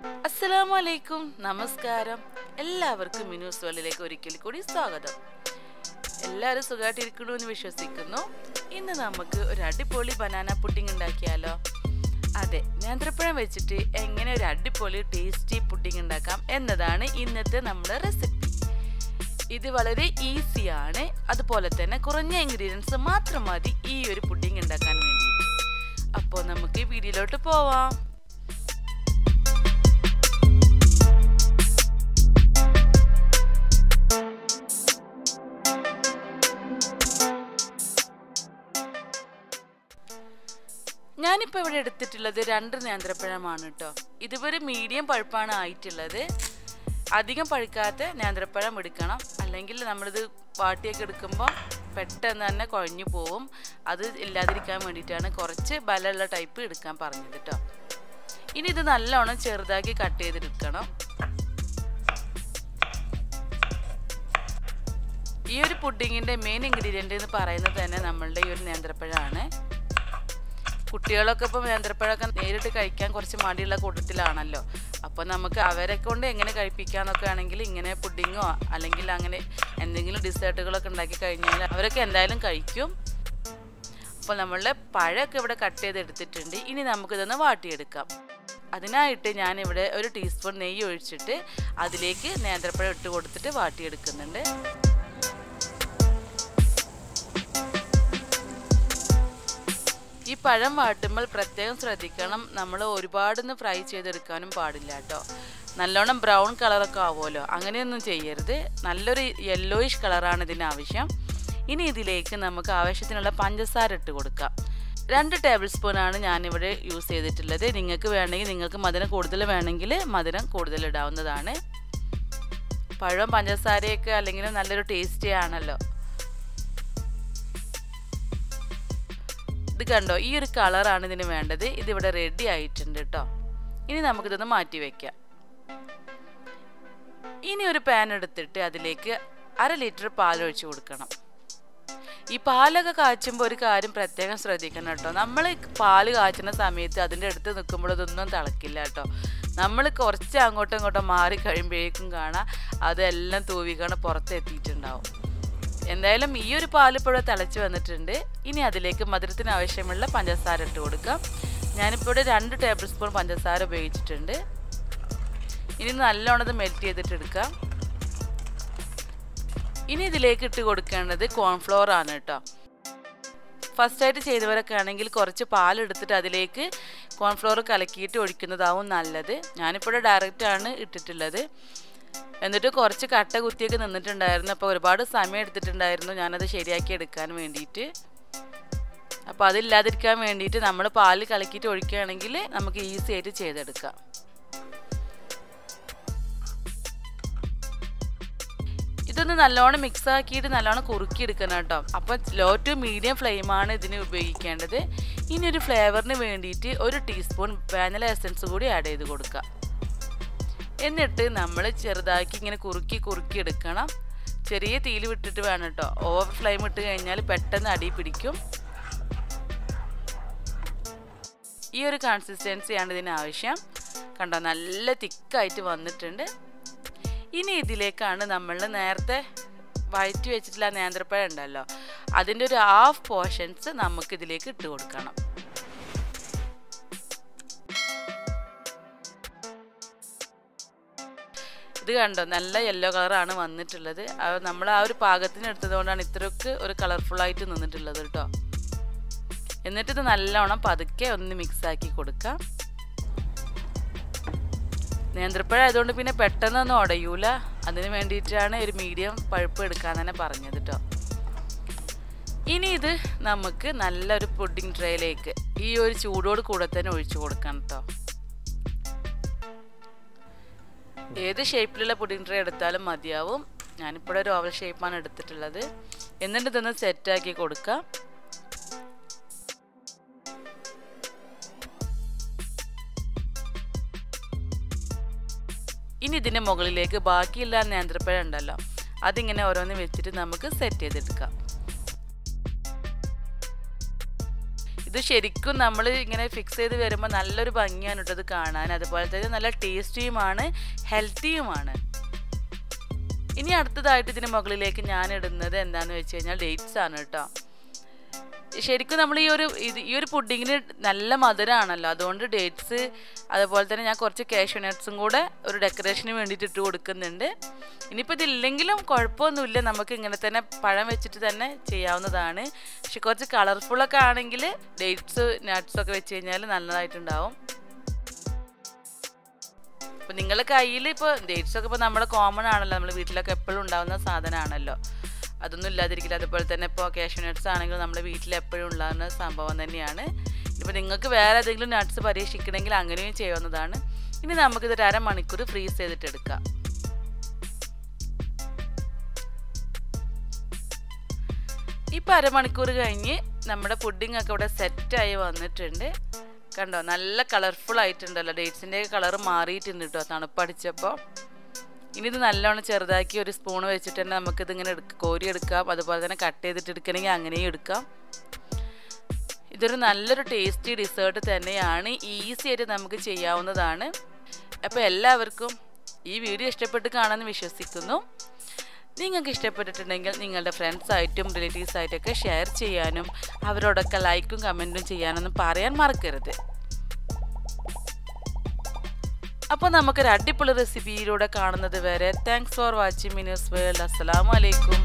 അസ്സലാമലൈക്കും നമസ്കാരം എല്ലാവർക്കും മിനുസ്വേൾഡിലേക്ക് ഒരിക്കൽ കൂടി സ്വാഗതം. എല്ലാവരും സുഖമായിട്ടിരിക്കുന്നു എന്ന് വിശ്വസിക്കുന്നു. ഇന്ന് നമുക്ക് ഒരു അടിപൊളി ബനാന പുഡിംഗ് ഉണ്ടാക്കിയാലോ? അതെ, നേന്ത്രപ്പഴം വെച്ചിട്ട് എങ്ങനെ ഒരു അടിപൊളി ടേസ്റ്റി പുഡിംഗ് ഉണ്ടാക്കാം എന്നതാണ് ഇന്നത്തെ നമ്മുടെ റെസിപ്പി. ഇത് വളരെ ഈസിയാണ്, അതുപോലെ തന്നെ കുറഞ്ഞ ഇൻഗ്രീഡിയൻസ് മാത്രം മതി ഈ ഒരു പുഡിംഗ് ഉണ്ടാക്കാൻ വേണ്ടിയിട്ട്. അപ്പോൾ നമുക്ക് വീഡിയോയിലോട്ട് പോവാം. ഞാനിപ്പോൾ ഇവിടെ എടുത്തിട്ടുള്ളത് 2 നേന്ത്രപ്പഴമാണ് കേട്ടോ. ഇതുവരെ മീഡിയം പഴുപ്പാണ് ആയിട്ടുള്ളത്. അധികം പഴുക്കാത്ത നേന്ത്രപ്പഴം എടുക്കണം, അല്ലെങ്കിൽ നമ്മളിത് വാട്ടിയൊക്കെ എടുക്കുമ്പോൾ പെട്ടെന്ന് തന്നെ കുഴഞ്ഞു പോവും. അത് ഇല്ലാതിരിക്കാൻ വേണ്ടിയിട്ടാണ് കുറച്ച് ബലമുള്ള ടൈപ്പ് എടുക്കാൻ പറഞ്ഞത് കേട്ടോ. ഇനി ഇത് നല്ലോണം ചെറുതാക്കി കട്ട് ചെയ്തെടുക്കണം. ഈ ഒരു പുഡിങ്ങിൻ്റെ മെയിൻ ഇൻഗ്രീഡിയൻ്റ് എന്ന് പറയുന്നത് തന്നെ നമ്മളുടെ ഈ ഒരു നേന്ത്രപ്പഴമാണ്. കുട്ടികളൊക്കെ ഇപ്പം നേന്ത്രപ്പഴമൊക്കെ നേരിട്ട് കഴിക്കാൻ കുറച്ച് മടിയുള്ള കൂട്ടത്തിലാണല്ലോ. അപ്പോൾ നമുക്ക് അവരെ കൊണ്ട് എങ്ങനെ കഴിപ്പിക്കാമെന്നൊക്കെ ആണെങ്കിൽ ഇങ്ങനെ പുഡിങ്ങോ അല്ലെങ്കിൽ അങ്ങനെ എന്തെങ്കിലും ഡിസേർട്ടുകളൊക്കെ ഉണ്ടാക്കി കഴിഞ്ഞാൽ അവരൊക്കെ എന്തായാലും കഴിക്കും. അപ്പോൾ നമ്മളുടെ പഴമൊക്കെ ഇവിടെ കട്ട് ചെയ്തെടുത്തിട്ടുണ്ട്. ഇനി നമുക്കിതൊന്ന് വാട്ടിയെടുക്കാം. അതിനായിട്ട് ഞാനിവിടെ 1 ടീസ്പൂൺ നെയ്യ് ഒഴിച്ചിട്ട് അതിലേക്ക് നേന്ത്രപ്പഴം ഇട്ട് കൊടുത്തിട്ട് വാട്ടിയെടുക്കുന്നുണ്ട്. ഈ പഴം വാട്ടുമ്പോൾ പ്രത്യേകം ശ്രദ്ധിക്കണം, നമ്മൾ ഒരുപാടൊന്നും ഫ്രൈ ചെയ്തെടുക്കാനും പാടില്ല കേട്ടോ. നല്ലോണം ബ്രൗൺ കളറൊക്കെ ആവുമല്ലോ, അങ്ങനെയൊന്നും ചെയ്യരുത്. നല്ലൊരു യെല്ലോയിഷ് കളറാണ് ഇതിന് ആവശ്യം. ഇനി ഇതിലേക്ക് നമുക്ക് ആവശ്യത്തിനുള്ള പഞ്ചസാര ഇട്ട് കൊടുക്കാം. 2 ടേബിൾ സ്പൂണാണ് ഞാനിവിടെ യൂസ് ചെയ്തിട്ടുള്ളത്. നിങ്ങൾക്ക് വേണമെങ്കിൽ, നിങ്ങൾക്ക് മധുരം കൂടുതൽ വേണമെങ്കിൽ മധുരം കൂടുതൽ ഇടാവുന്നതാണ്. പഴം പഞ്ചസാരയൊക്കെ അല്ലെങ്കിൽ നല്ലൊരു ടേസ്റ്റി ആണല്ലോ. ഇത് കണ്ടോ, ഈ ഒരു കളറാണ് ഇതിന് വേണ്ടത്. ഇതിവിടെ റെഡി ആയിട്ടുണ്ട് കേട്ടോ. ഇനി നമുക്കിതൊന്ന് മാറ്റി വയ്ക്കാം. ഇനി ഒരു പാൻ എടുത്തിട്ട് അതിലേക്ക് 1/2 ലിറ്റർ പാൽ ഒഴിച്ചു കൊടുക്കണം. ഈ പാലൊക്കെ കാച്ചുമ്പോൾ ഒരു കാര്യം പ്രത്യേകം ശ്രദ്ധിക്കണം കേട്ടോ. നമ്മൾ പാല് കാച്ചുന്ന സമയത്ത് അതിൻ്റെ അടുത്ത് നിൽക്കുമ്പോൾ ഇതൊന്നും തിളക്കില്ല കേട്ടോ. നമ്മൾ കുറച്ച് അങ്ങോട്ടും ഇങ്ങോട്ടും മാറി കഴിയുമ്പോഴേക്കും കാണാം അതെല്ലാം തൂവിക്കാണ് പുറത്തെത്തിയിട്ടുണ്ടാവും. എന്തായാലും ഈ ഒരു പാലിപ്പോഴും തിളച്ച് വന്നിട്ടുണ്ട്. ഇനി അതിലേക്ക് മധുരത്തിന് ആവശ്യമുള്ള പഞ്ചസാര ഇട്ട് കൊടുക്കാം. ഞാനിപ്പോൾ ഇവിടെ 2 ടേബിൾ സ്പൂൺ പഞ്ചസാര ഉപയോഗിച്ചിട്ടുണ്ട്. ഇനി നല്ലോണം ഇത് മെൽറ്റ് ചെയ്തിട്ട് എടുക്കാം. ഇനി ഇതിലേക്ക് ഇട്ട് കൊടുക്കേണ്ടത് കോൺഫ്ലോർ ആണ് കേട്ടോ. ഫസ്റ്റായിട്ട് ചെയ്തവരൊക്കെ ആണെങ്കിൽ കുറച്ച് പാലെടുത്തിട്ട് അതിലേക്ക് കോൺഫ്ലോർ കലക്കിയിട്ട് ഒഴിക്കുന്നതാവും നല്ലത്. ഞാനിപ്പോൾ ഡയറക്റ്റാണ് ഇട്ടിട്ടുള്ളത്. എന്നിട്ട് കുറച്ച് കട്ട കുത്തിയൊക്കെ നിന്നിട്ടുണ്ടായിരുന്നു. അപ്പോൾ ഒരുപാട് സമയം എടുത്തിട്ടുണ്ടായിരുന്നു ഞാനത് ശരിയാക്കി എടുക്കാൻ വേണ്ടിയിട്ട്. അപ്പോൾ അതില്ലാതിരിക്കാൻ വേണ്ടിയിട്ട് നമ്മൾ പാല് കലക്കിയിട്ട് ഒഴിക്കുകയാണെങ്കിൽ നമുക്ക് ഈസി ആയിട്ട് ചെയ്തെടുക്കാം. ഇതൊന്ന് നല്ലോണം മിക്സ് ആക്കിയിട്ട് നല്ലോണം കുറുക്കിയെടുക്കണം കേട്ടോ. അപ്പോൾ ലോ ടു മീഡിയം ഫ്ലെയിമാണ് ഇതിന് ഉപയോഗിക്കേണ്ടത്. ഇനി ഒരു ഫ്ലേവറിന് വേണ്ടിയിട്ട് 1 ടീസ്പൂൺ വാനില എസൻസ് കൂടി ആഡ് ചെയ്ത് കൊടുക്കാം. എന്നിട്ട് നമ്മൾ ചെറുതാക്കി ഇങ്ങനെ കുറുക്കി എടുക്കണം. ചെറിയ തീയിൽ വിട്ടിട്ട് വേണം കേട്ടോ. ഓവർ ഫ്ലെയിം ഇട്ട് കഴിഞ്ഞാൽ പെട്ടെന്ന് അടി പിടിക്കും. ഈ ഒരു കൺസിസ്റ്റൻസിയാണ് ഇതിന് ആവശ്യം. കണ്ടോ, നല്ല തിക്കായിട്ട് വന്നിട്ടുണ്ട്. ഇനി ഇതിലേക്കാണ് നമ്മൾ നേരത്തെ വഴറ്റി വെച്ചിട്ടുള്ള നേന്ത്രപ്പഴം ഉണ്ടല്ലോ, അതിൻ്റെ ഒരു 1/2 പോർഷൻസ് നമുക്ക് ഇതിലേക്ക് ഇട്ട് കൊടുക്കണം. ഇത് കണ്ടോ, നല്ല യെല്ലോ കളറാണ് വന്നിട്ടുള്ളത്. നമ്മൾ ആ ഒരു പാകത്തിന് എടുത്തതുകൊണ്ടാണ് ഇത്രയൊക്കെ ഒരു കളർഫുള്ളായിട്ട് നിന്നിട്ടുള്ളത് കേട്ടോ. എന്നിട്ട് ഇത് നല്ലോണം പതുക്കെ ഒന്ന് മിക്സാക്കി കൊടുക്കാം. നേന്ത്രപ്പഴം ആയതുകൊണ്ട് പിന്നെ പെട്ടെന്നൊന്നും ഉടയൂല. അതിന് വേണ്ടിയിട്ടാണ് ഒരു മീഡിയം പഴുപ്പ് എടുക്കാൻ തന്നെ പറഞ്ഞത് കേട്ടോ. ഇനി ഇത് നമുക്ക് നല്ലൊരു പുഡിംഗ് ട്രേയിലേക്ക് ഈ ഒരു ചൂടോട് കൂടെ തന്നെ ഒഴിച്ചു കൊടുക്കണം കേട്ടോ. ഏത് ഷേപ്പിലുള്ള പുഡിംഗ് ട്രേ എടുത്താലും മതിയാവും. ഞാനിപ്പോൾ ഒരു ഓവൽ ഷേപ്പാണ് എടുത്തിട്ടുള്ളത്. എന്നിട്ട് ഇതൊന്ന് സെറ്റാക്കി കൊടുക്കാം. ഇനി ഇതിൻ്റെ മുകളിലേക്ക് ബാക്കിയുള്ള നേന്ത്രപ്പഴം ഉണ്ടല്ലോ, അതിങ്ങനെ ഓരോന്ന് വെച്ചിട്ട് നമുക്ക് സെറ്റ് ചെയ്തെടുക്കാം. ഇത് ഇത് ശരിക്കും നമ്മൾ ഇങ്ങനെ ഫിക്സ് ചെയ്ത് വരുമ്പോൾ നല്ലൊരു ഭംഗിയാണ് കേട്ടോ ഇത് കാണാൻ. അതുപോലെ തന്നെ നല്ല ടേസ്റ്റിയുമാണ്, ഹെൽത്തിയുമാണ്. ഇനി അടുത്തതായിട്ട് ഇതിന് മുകളിലേക്ക് ഞാൻ ഇടുന്നത് എന്താണെന്ന് വെച്ച് കഴിഞ്ഞാൽ ഡേറ്റ്സ് ആണ് കേട്ടോ. ശരിക്കും നമ്മൾ ഈ ഒരു പുഡിങ്ങിന് നല്ല മധുരമാണല്ലോ, അതുകൊണ്ട് ഡേറ്റ്സ് അതുപോലെ തന്നെ ഞാൻ കുറച്ച് കാഷ്യൂ നട്ട്സും കൂടെ ഒരു ഡെക്കറേഷന് വേണ്ടിയിട്ട് ഇട്ട് കൊടുക്കുന്നുണ്ട്. ഇനിയിപ്പോൾ ഇതില്ലെങ്കിലും കുഴപ്പമൊന്നുമില്ല, നമുക്ക് ഇങ്ങനെ തന്നെ പഴം വെച്ചിട്ട് തന്നെ ചെയ്യാവുന്നതാണ്. പക്ഷെ കുറച്ച് കളർഫുള്ളൊക്കെ ആണെങ്കിൽ ഡേറ്റ്സ് നട്ട്സൊക്കെ വെച്ച് കഴിഞ്ഞാൽ നല്ലതായിട്ടുണ്ടാവും. അപ്പോൾ നിങ്ങളുടെ കയ്യിൽ ഇപ്പോൾ ഡേറ്റ്സൊക്കെ ഇപ്പോൾ നമ്മുടെ കോമൺ ആണല്ലോ, നമ്മൾ വീട്ടിലൊക്കെ എപ്പോഴും ഉണ്ടാകുന്ന സാധനമാണല്ലോ, അതൊന്നും ഇല്ലാതിരിക്കില്ല. അതുപോലെ തന്നെ ഇപ്പോൾ കാഷ്യൂ നട്ട്സ് ആണെങ്കിൽ നമ്മുടെ വീട്ടിൽ എപ്പോഴും ഉണ്ടാകുന്ന സംഭവം തന്നെയാണ്. ഇപ്പോൾ നിങ്ങൾക്ക് വേറെ ഏതെങ്കിലും നട്ട്സ് പരീക്ഷിക്കണമെങ്കിൽ അങ്ങനെയും ചെയ്യാവുന്നതാണ്. ഇനി നമുക്കിതൊരു അരമണിക്കൂർ ഫ്രീസ് ചെയ്തിട്ടെടുക്കാം. ഇപ്പോൾ അരമണിക്കൂർ കഴിഞ്ഞ് നമ്മുടെ പുഡിംഗ് ഒക്കെ ഇവിടെ സെറ്റായി വന്നിട്ടുണ്ട്. കണ്ടോ, നല്ല കളർഫുൾ ആയിട്ടുണ്ടല്ലോ, ഡേറ്റ്സിൻ്റെ കളർ മാറിയിട്ടുണ്ട് കേട്ടോ തണുപ്പടിച്ചപ്പോൾ. ഇനി ഇത് നല്ലോണം ചെറുതാക്കി ഒരു സ്പൂൺ വെച്ചിട്ട് തന്നെ നമുക്കിതിങ്ങനെ കോരിയെടുക്കാം. അതുപോലെ തന്നെ കട്ട് ചെയ്തിട്ട് എടുക്കണമെങ്കിൽ അങ്ങനെയും എടുക്കാം. ഇതൊരു നല്ലൊരു ടേസ്റ്റി ഡിസേർട്ട് തന്നെയാണ്, ഈസി ആയിട്ട് നമുക്ക് ചെയ്യാവുന്നതാണ്. അപ്പോൾ എല്ലാവർക്കും ഈ വീഡിയോ ഇഷ്ടപ്പെട്ട് കാണാമെന്ന് വിശ്വസിക്കുന്നു. നിങ്ങൾക്ക് ഇഷ്ടപ്പെട്ടിട്ടുണ്ടെങ്കിൽ നിങ്ങളുടെ ഫ്രണ്ട്സായിട്ടും റിലേറ്റീവ്സായിട്ടൊക്കെ ഷെയർ ചെയ്യാനും അവരോടൊക്കെ ലൈക്കും കമൻറ്റും ചെയ്യാനൊന്നും പറയാൻ മറക്കരുത്. അപ്പോൾ നമുക്കൊരു അടിപൊളി റെസിപ്പിയിലൂടെ കാണുന്നത് വരെ thanks for watching Minu's world. അസ്സലാമു അലൈക്കും.